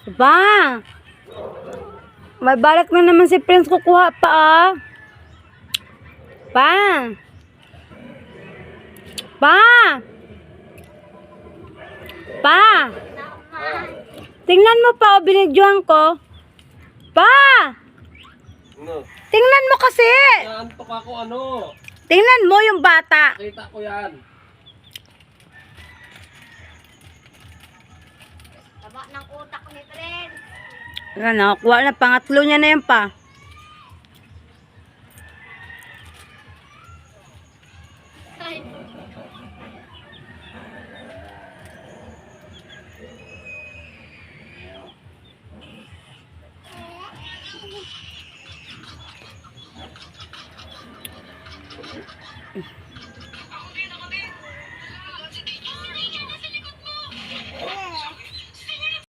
Pa! May balak na naman si Prince kukuha pa ah. Pa! Pa! Pa! Tingnan mo pa o binidyohan ko. Pa! Ano? Tingnan mo kasi. Naantok ako ano? Tingnan mo yung bata. Kita ko yan. Taba ng utak ni Prince. Ano, kuha na pangatlo niya na yan pa.